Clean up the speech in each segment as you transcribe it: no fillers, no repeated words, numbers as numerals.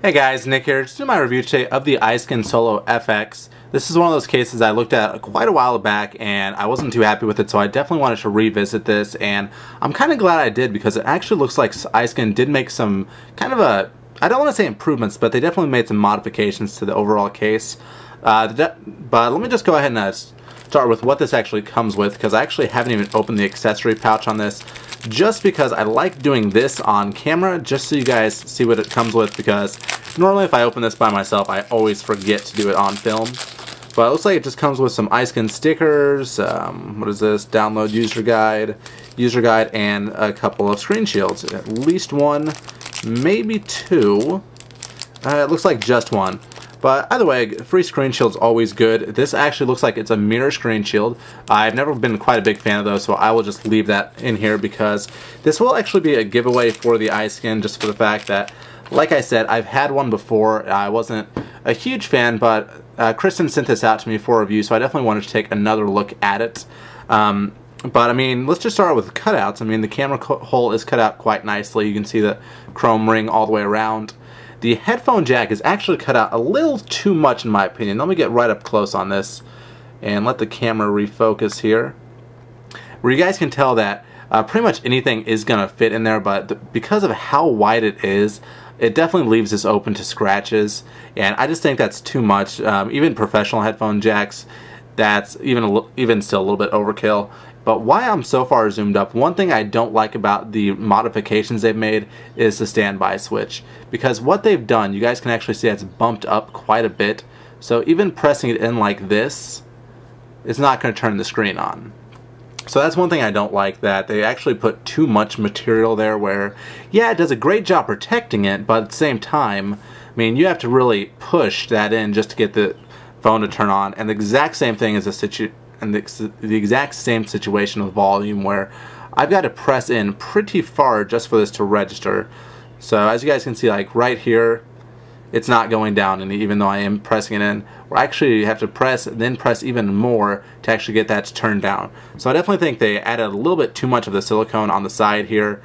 Hey guys, Nick here. Just doing my review today of the iSkin Solo FX. This is one of those cases I looked at quite a while back and I wasn't too happy with it, so I definitely wanted to revisit this, and I'm kind of glad I did because it actually looks like iSkin did make some kind of I don't want to say improvements, but they definitely made some modifications to the overall case. But let me just go ahead and start with what this actually comes with, because I actually haven't even opened the accessory pouch on this, just because I like doing this on camera, just so you guys see what it comes with, because normally if I open this by myself, I always forget to do it on film. But it looks like it just comes with some iSkin stickers, what is this, download user guide, and a couple of screen shields. At least one, maybe two. It looks like just one. But either way, free screen shield's always good. This actually looks like it's a mirror screen shield. I've never been quite a big fan of those, so I will just leave that in here because this will actually be a giveaway for the iSkin, just for the fact that, like I said, I've had one before. I wasn't a huge fan, but Kristen sent this out to me for review, so I definitely wanted to take another look at it. But I mean, let's just start with the cutouts. I mean, the camera hole is cut out quite nicely. You can see the chrome ring all the way around. The headphone jack is actually cut out a little too much in my opinion. Let me get right up close on this and let the camera refocus here, where you guys can tell that pretty much anything is going to fit in there, but because of how wide it is, it definitely leaves this open to scratches, and I just think that's too much. Even professional headphone jacks, that's even still a little bit overkill. But why I'm so far zoomed up, one thing I don't like about the modifications they've made is the standby switch. Because what they've done, you guys can actually see it's bumped up quite a bit. So even pressing it in like this, it's not going to turn the screen on. So that's one thing I don't like, that they actually put too much material there where, yeah, it does a great job protecting it, but at the same time, I mean, you have to really push that in just to get the phone to turn on. And the exact same thing is the exact same situation with volume, where I've got to press in pretty far just for this to register. So as you guys can see, like right here, it's not going down, and even though I am pressing it in, or actually you have to press, then press even more to actually get that to turn down. So I definitely think they added a little bit too much of the silicone on the side here.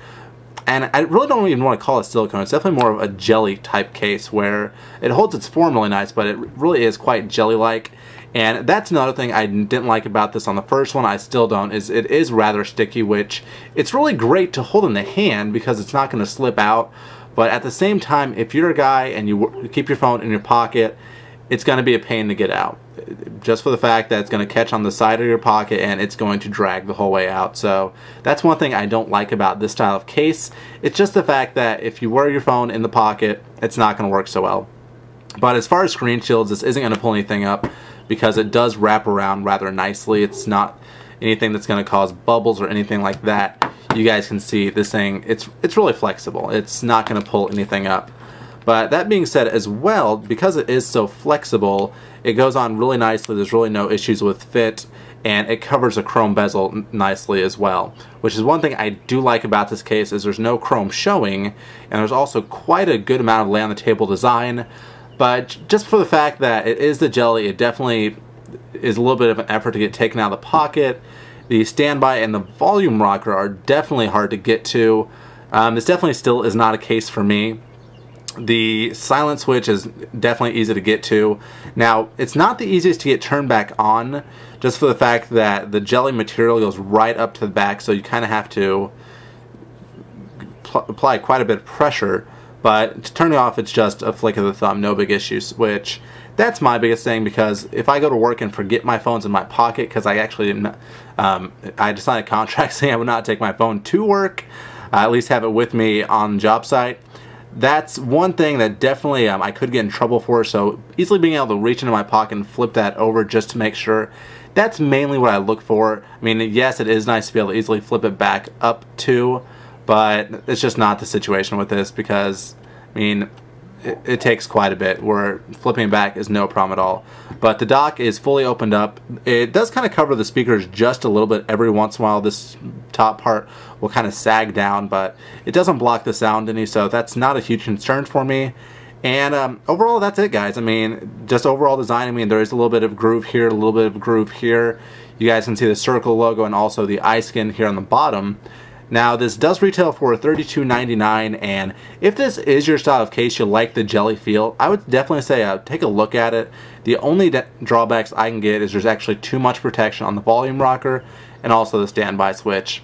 And I really don't even want to call it silicone. It's definitely more of a jelly type case, where it holds its form really nice, but it really is quite jelly-like. And that's another thing I didn't like about this on the first one, I still don't, is it is rather sticky, which it's really great to hold in the hand because it's not going to slip out. But at the same time, if you're a guy and you keep your phone in your pocket, it's going to be a pain to get out. Just for the fact that it's going to catch on the side of your pocket and it's going to drag the whole way out. So that's one thing I don't like about this style of case. It's just the fact that if you wear your phone in the pocket, it's not going to work so well. But as far as screen shields, this isn't going to pull anything up because it does wrap around rather nicely. It's not anything that's going to cause bubbles or anything like that. You guys can see this thing, it's really flexible. It's not going to pull anything up. But that being said as well, because it is so flexible, it goes on really nicely. There's really no issues with fit, and it covers a chrome bezel nicely as well. Which is one thing I do like about this case, is there's no chrome showing, and there's also quite a good amount of lay on the table design. But just for the fact that it is the jelly, it definitely is a little bit of an effort to get taken out of the pocket. The standby and the volume rocker are definitely hard to get to. This definitely still is not a case for me. The silent switch is definitely easy to get to. Now, it's not the easiest to get turned back on, just for the fact that the jelly material goes right up to the back, so you kind of have to apply quite a bit of pressure. But to turn it off, it's just a flick of the thumb, no big issues, which that's my biggest thing, because if I go to work and forget my phone's in my pocket, because I actually didn't, I just signed a contract saying I would not take my phone to work, at least have it with me on the job site. That's one thing that definitely I could get in trouble for, so easily being able to reach into my pocket and flip that over just to make sure. That's mainly what I look for. I mean, yes, it is nice to be able to easily flip it back up too, but it's just not the situation with this, because, I mean, it takes quite a bit, where flipping it back is no problem at all. But the dock is fully opened up. It does kind of cover the speakers just a little bit. Every once in a while, this top part will kind of sag down, but it doesn't block the sound any, so that's not a huge concern for me. And overall, that's it, guys. I mean, just overall design, I mean, there is a little bit of groove here, a little bit of groove here. You guys can see the circle logo and also the iSkin here on the bottom. Now this does retail for $32.99, and if this is your style of case, you like the jelly feel, I would definitely say take a look at it. The only drawbacks I can get is there's actually too much protection on the volume rocker and also the standby switch.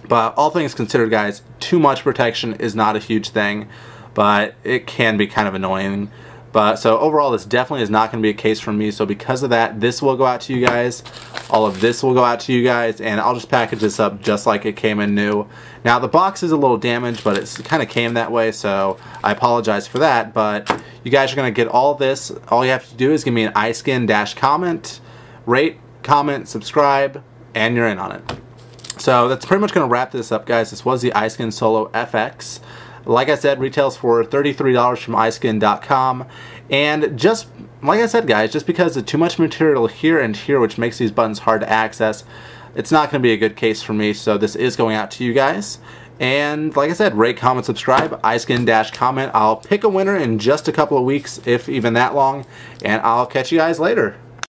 But all things considered, guys, too much protection is not a huge thing, but it can be kind of annoying. But so overall, this definitely is not going to be a case for me. So because of that, this will go out to you guys. All of this will go out to you guys, and I'll just package this up just like it came in new. Now the box is a little damaged, but it kind of came that way, so I apologize for that. But you guys are going to get all this. All you have to do is give me an iSkin-comment, rate, comment, subscribe, and you're in on it. So that's pretty much going to wrap this up, guys. This was the iSkin Solo FX. Like I said, retails for $33 from iSkin.com. And just like I said, guys, just because of too much material here and here, which makes these buttons hard to access, it's not going to be a good case for me. So this is going out to you guys. And like I said, rate, comment, subscribe, iSkin-comment. I'll pick a winner in just a couple of weeks, if even that long. And I'll catch you guys later.